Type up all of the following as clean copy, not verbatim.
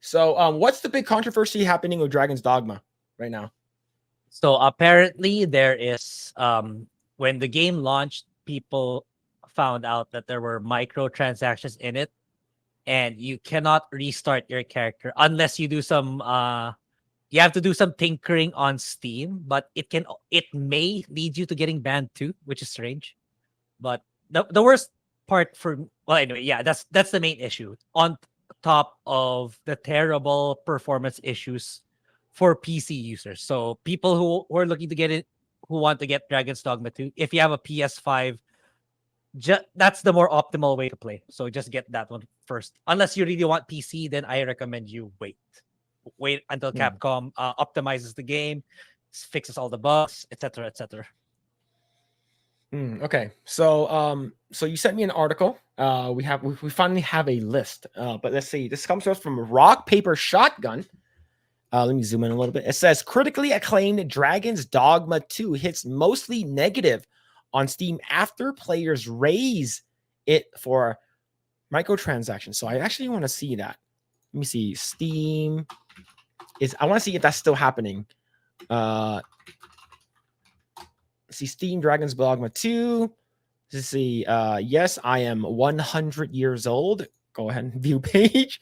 So, what's the big controversy happening with Dragon's Dogma right now? So apparently there is when the game launched, people found out that there were microtransactions in it, and you cannot restart your character unless you do some you have to do some tinkering on Steam, but it may lead you to getting banned too, which is strange. But the worst part for well anyway, yeah, that's the main issue. On top of the terrible performance issues for PC users. So people who are looking to get it, who want to get Dragon's Dogma 2, if you have a PS5, that's the more optimal way to play. So just get that one first. Unless you really want PC, then I recommend you wait until Hmm. Capcom optimizes the game, fixes all the bugs, etc., etc. Okay, so you sent me an article. We finally have a list. But let's see. This comes to us from Rock Paper Shotgun. Let me zoom in a little bit. It says critically acclaimed Dragon's Dogma 2 hits mostly negative on Steam after players raise it for microtransactions. So I actually want to see that. Let me see. Steam is. I want to see if that's still happening. See Steam Dragon's Dogma 2. Let's see. Yes, I am 100 years old. Go ahead and view page.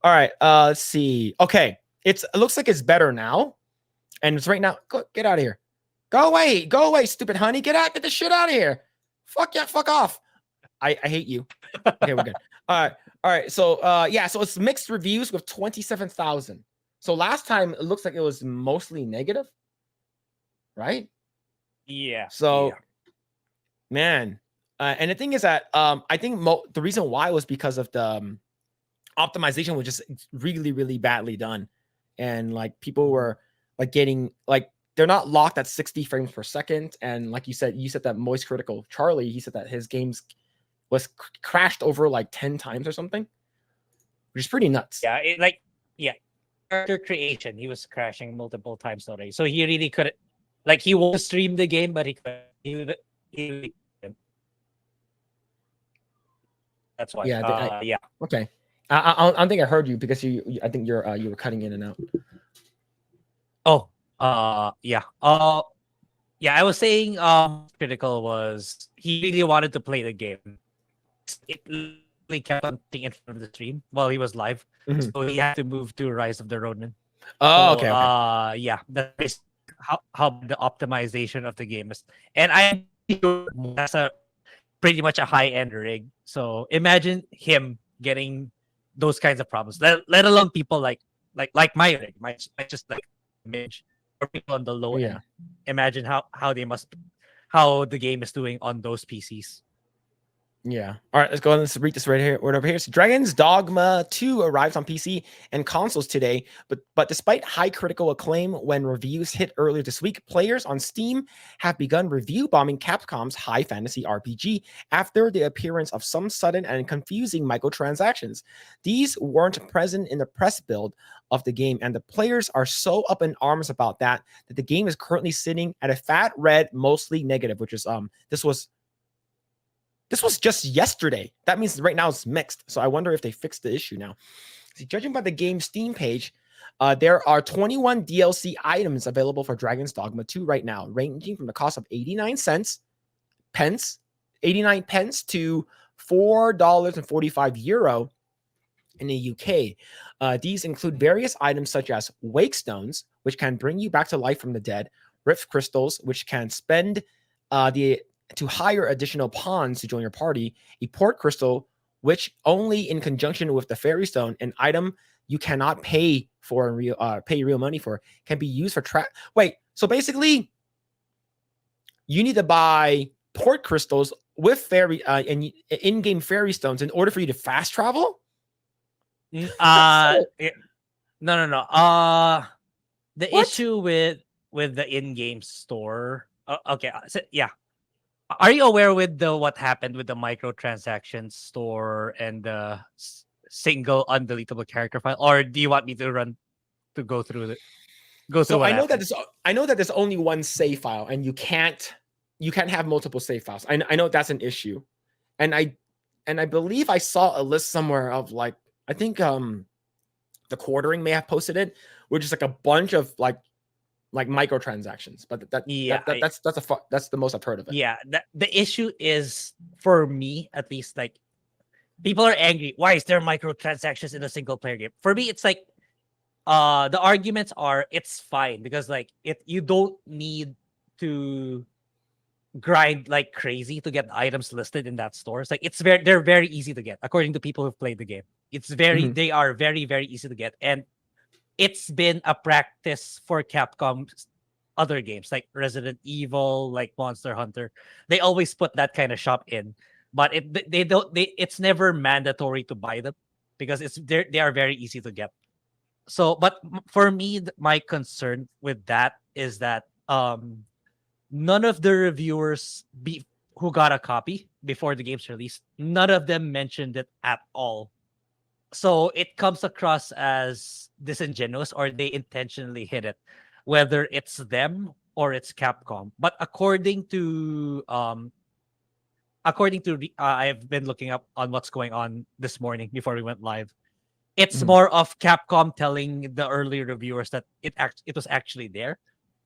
All right. Let's see. Okay. It looks like it's better now. And it's right now. Get out of here. Go away, stupid honey. Get the shit out of here. Fuck yeah, fuck off. I hate you. Okay, we're good. All right. So yeah, so it's mixed reviews with 27,000. So last time it looks like it was mostly negative, right? Yeah. So Yeah. man, and the thing is that I think the reason why was because of the optimization was just really, really badly done, and like people were like getting like they're not locked at 60 frames per second, and like you said that Moist Critical Charlie, he said that his games was crashed over like 10 times or something, which is pretty nuts. Yeah. Yeah. Character creation, he was crashing multiple times already. So he really couldn't, like, he wanted to stream the game, but he couldn't. He really couldn't. That's why. Yeah, Yeah. okay. I don't think I heard you because I think you were cutting in and out. Oh, yeah. Yeah, I was saying critical was he really wanted to play the game. It literally kept on in front of the stream while he was live. Mhm. So he had to move to Rise of the Ronin. Oh, So okay, okay. yeah, that's how the optimization of the game is. And I'm sure that's a pretty much a high-end rig. So imagine him getting those kinds of problems. Let alone people like my rig, my just like image, or people on the low Yeah. end. Imagine how the game is doing on those PCs. Yeah. All right, let's go ahead and let's read this right here. Right over here. So Dragon's Dogma 2 arrives on PC and consoles today, but despite high critical acclaim when reviews hit earlier this week, players on Steam have begun review bombing Capcom's high fantasy RPG after the appearance of some sudden and confusing microtransactions. These weren't present in the press build of the game, and the players are so up in arms about that the game is currently sitting at a fat red, mostly negative, which is this was just yesterday. That means right now it's mixed. So I wonder if they fixed the issue now. See, judging by the game's Steam page, there are 21 DLC items available for Dragon's Dogma 2 right now, ranging from the cost of 89 pence to €4.45 in the UK. These include various items such as Wake Stones, which can bring you back to life from the dead, Rift Crystals, which can spend to hire additional pawns to join your party, a Port Crystal, which only in conjunction with the Fairy Stone, an item you cannot pay for pay real money for, can be used for Wait, so basically, you need to buy Port Crystals with fairy and in-game Fairy Stones in order for you to fast travel. No, no. The What? issue with the in-game store. Okay, so, yeah. Are you aware with the what happened with the microtransactions store and the single undeletable character file, or do you want me to go through So what happened? I know that there's only one save file, and you can't have multiple save files. I know that's an issue, and I believe I saw a list somewhere of like I think the quartering may have posted it, which is like a bunch of like microtransactions. But Yeah, that's the most I've heard of it. yeah. The issue is, for me at least, like, people are angry. Why is there microtransactions in a single player game? For me, it's like, the arguments are, it's fine because, like, you don't need to grind like crazy to get items listed in that store. It's like, they're very easy to get according to people who've played the game. Mhm. They are very, very easy to get, and it's been a practice for Capcom's other games like Resident Evil, like Monster Hunter. They always put that kind of shop in, but they don't they it's never mandatory to buy them because they are very easy to get. So, but for me, my concern with that is that none of the reviewers who got a copy before the game's release, none of them mentioned it at all. So it comes across as disingenuous, or they intentionally hid it, whether it's them or it's Capcom. But I've been looking up on what's going on this morning before we went live. It's Mhm. more of Capcom telling the early reviewers that it was actually there,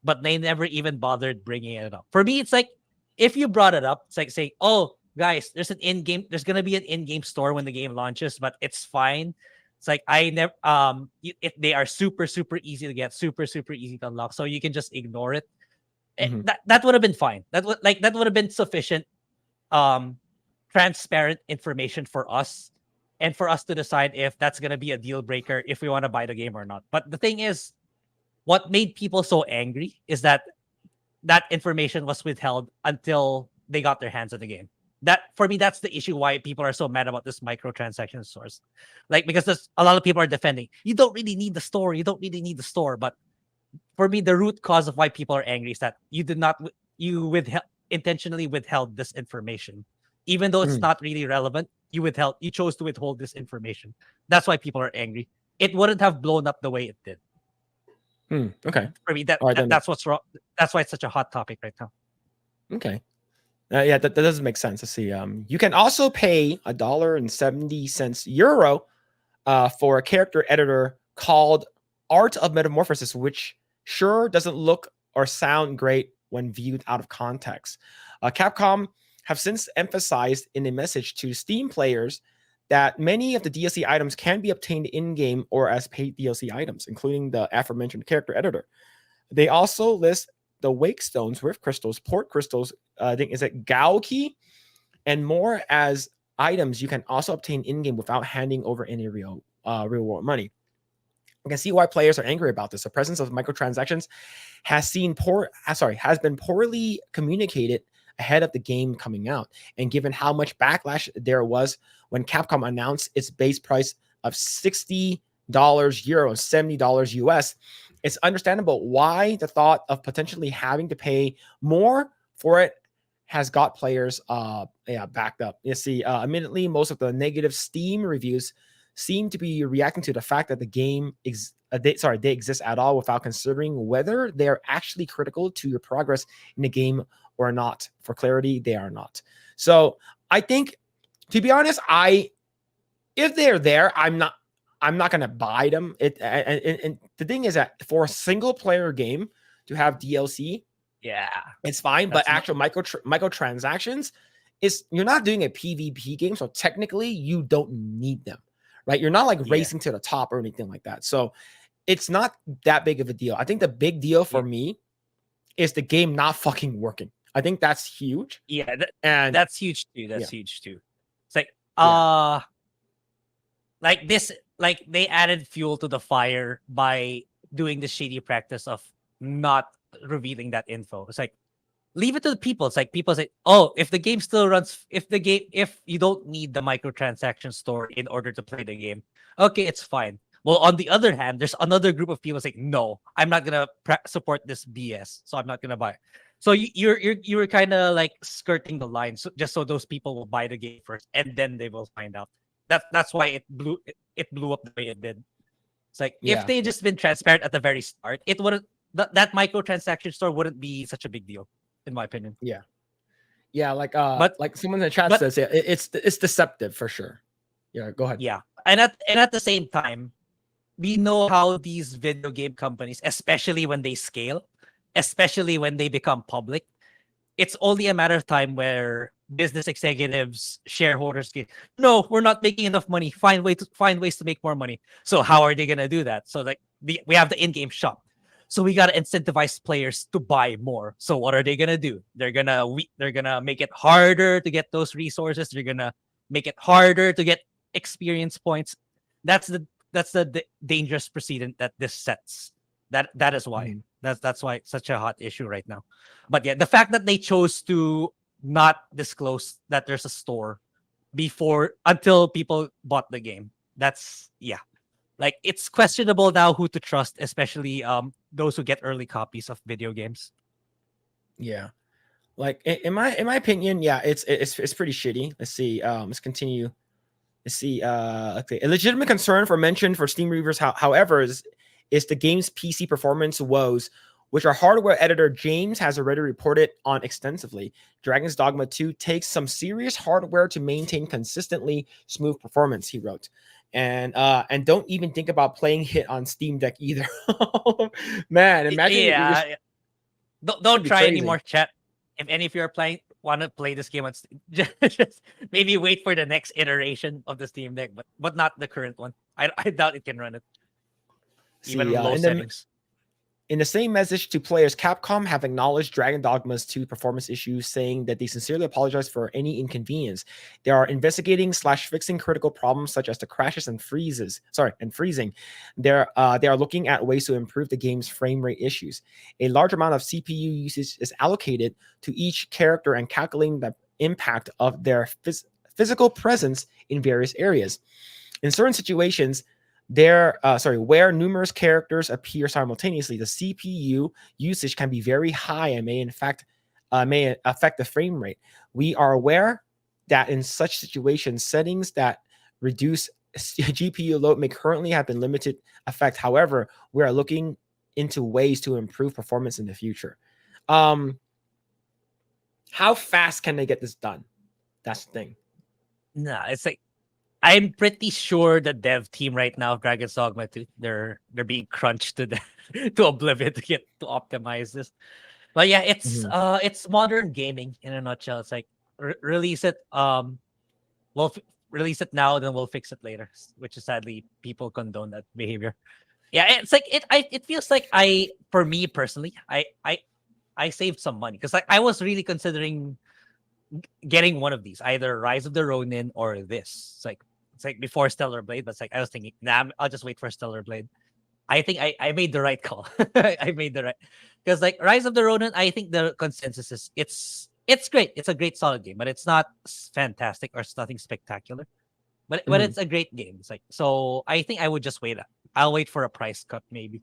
but they never even bothered bringing it up. For me, it's like, if you brought it up, it's like saying, "Oh, guys, there's gonna be an in-game store when the game launches, but it's fine." It's like, I never they are super super easy to get, super super easy to unlock, so you can just ignore it. Mhm. That would have been fine. That would have been sufficient um transparent information for us, and for us to decide if that's going to be a deal breaker if we want to buy the game or not. But the thing is, what made people so angry is that that information was withheld until they got their hands on the game. That, for me, that's the issue why people are so mad about this microtransaction source. Like, because there's a lot of people are defending, you don't really need the store, but for me, the root cause of why people are angry is that you withheld intentionally withheld this information, even though it's Mhm. not really relevant. You chose to withhold this information. That's why people are angry. It wouldn't have blown up the way it did. Okay. For me, All right then. that's what's wrong. That's why it's such a hot topic right now. Okay. Yeah, that doesn't make sense. Let's see. You can also pay $1.70 for a character editor called Art of Metamorphosis, which sure doesn't look or sound great when viewed out of context. Capcom have since emphasized in a message to Steam players that many of the DLC items can be obtained in-game or as paid DLC items, including the aforementioned character editor. They also list the wake stones, rift crystals, port crystals, I think is it Gao key, and more as items you can also obtain in-game without handing over any real world money. I can see why players are angry about this. The presence of microtransactions has been poorly communicated ahead of the game coming out, and given how much backlash there was when Capcom announced its base price of $60 euro, $70 US, it's understandable why the thought of potentially having to pay more for it has got players backed up. You see, admittedly, most of the negative Steam reviews seem to be reacting to the fact that the game they exist at all without considering whether they are actually critical to your progress in the game or not. For clarity, they are not. So I think, to be honest, if they're there, I'm not gonna buy them. And the thing is that for a single player game to have DLC, Yeah, it's fine. But that's not. actual microtransactions is, you're not doing a PvP game, so technically you don't need them, right? You're not like Yeah, racing to the top or anything like that. So it's not that big of a deal. I think the big deal yeah, for me is the game not fucking working. I think that's huge. yeah. And That's huge too. yeah, That's huge too. It's like, yeah. like this, like they added fuel to the fire by doing the shady practice of not revealing that info. It's like, leave it to the people. It's like, people say, "Oh, if the game still runs, if you don't need the microtransaction store in order to play the game, okay, it's fine." Well, on the other hand, there's another group of people saying, "No, I'm not gonna support this BS, so I'm not gonna buy." So you're kind of like skirting the line, so just so those people will buy the game first, and then they will find out. That's why it blew up the way it did. It's like, if Yeah. they just been transparent at the very start, it wouldn't that microtransaction store wouldn't be such a big deal, in my opinion. Yeah. Yeah. But Like someone in the chat but says, yeah, it's deceptive for sure. Yeah, go ahead. yeah, and at the same time, we know how these video game companies, especially when they scale, especially when they become public, it's only a matter of time where business executives, shareholders get, no, we're not making enough money. Find ways to make more money. So how are they gonna do that? So like we have the in-game shop. So we gotta incentivize players to buy more. So what are they gonna do? They're gonna make it harder to get those resources. They're gonna make it harder to get experience points. That's the dangerous precedent that this sets. That is why. Mhm. That's why it's such a hot issue right now. But yeah, the fact that they chose to not disclose that there's a store before until people bought the game. That's yeah. Like it's questionable now who to trust, especially those who get early copies of video games. Yeah. Like in my opinion, yeah, it's pretty shitty. Let's see. Let's continue. Let's see. Okay. A legitimate concern for mention for Steam reviewers, however, is the game's PC performance woes, which our hardware editor James has already reported on extensively. Dragon's Dogma 2 takes some serious hardware to maintain consistently smooth performance, he wrote. And don't even think about playing it on Steam Deck either. Man, imagine Yeah, it's don't gonna be try crazy. anymore, chat. If any of you are playing want to play this game on Steam, just maybe wait for the next iteration of the Steam Deck, but not the current one. I doubt it can run it even See, on low settings. in the same message to players, Capcom have acknowledged Dragon Dogma's 2 performance issues, saying that they sincerely apologize for any inconvenience. They are investigating / fixing critical problems such as the crashes and freezing. They are looking at ways to improve the game's frame rate issues. A large amount of CPU usage is allocated to each character and calculating the impact of their physical presence in various areas. In certain situations, where numerous characters appear simultaneously, the CPU usage can be very high and may affect the frame rate. We are aware that in such situations, settings that reduce GPU load may currently have been limited effect. However, we are looking into ways to improve performance in the future. How fast can they get this done? That's the thing. Nah, it's like I'm pretty sure the dev team right now of Dragon's Dogma 2, they're being crunched to the to oblivion to get to optimize this. But yeah, it's modern gaming in a nutshell. It's like release it we'll release it now, then we'll fix it later, which is sadly people condone that behavior. Yeah, it's like it feels like for me personally, I saved some money because like I was really considering getting one of these, either Rise of the Ronin or this. It's like before Stellar Blade, but it's like I was thinking, nah, I'll just wait for Stellar Blade. I think I made the right call. I made the right, because like Rise of the Ronin, I think the consensus is it's great. It's a great solid game, but it's not fantastic or it's nothing spectacular. But it's a great game. It's like, so I think I would just wait. I'll wait for a price cut maybe,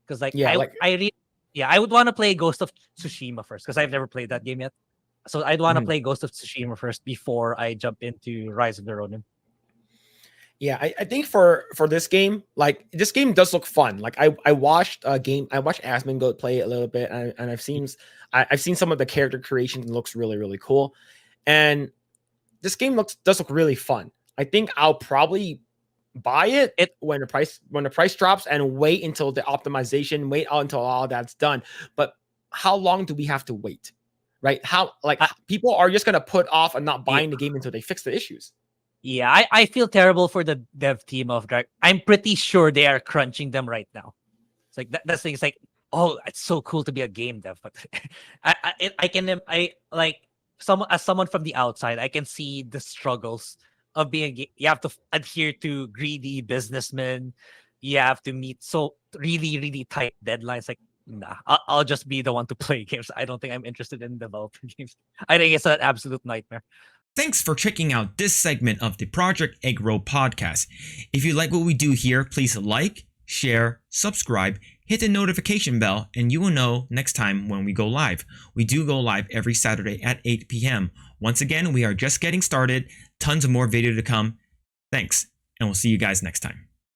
because like Yeah, like I would want to play Ghost of Tsushima first because I've never played that game yet. So I'd want to Mhm. play Ghost of Tsushima first before I jump into Rise of the Ronin. Yeah, I think for this game, like this game does look fun. Like I watched I watched Asmon go play it a little bit, and I've seen some of the character creation. It looks really really cool, and this game does look really fun. I think I'll probably buy it It when the price drops and wait until the optimization, wait until all that's done. But how long do we have to wait? Right? How like I, people are just gonna put off and not yeah, buying the game until they fix the issues. yeah, I feel terrible for the dev team of Drag. I'm pretty sure they are crunching them right now. It's like that's the thing. It's like, oh, it's so cool to be a game dev, but I can I like someone from the outside, I can see the struggles of being. You have to adhere to greedy businessmen. You have to meet so really tight deadlines. Like, nah, I'll just be the one to play games. I don't think I'm interested in developing games. I think it's an absolute nightmare. Thanks for checking out this segment of the Project Eggroll podcast. If you like what we do here, please like, share, subscribe, hit the notification bell, and you will know next time when we go live. We do go live every Saturday at 8 p.m. Once again, we are just getting started. Tons of more video to come. Thanks, and we'll see you guys next time.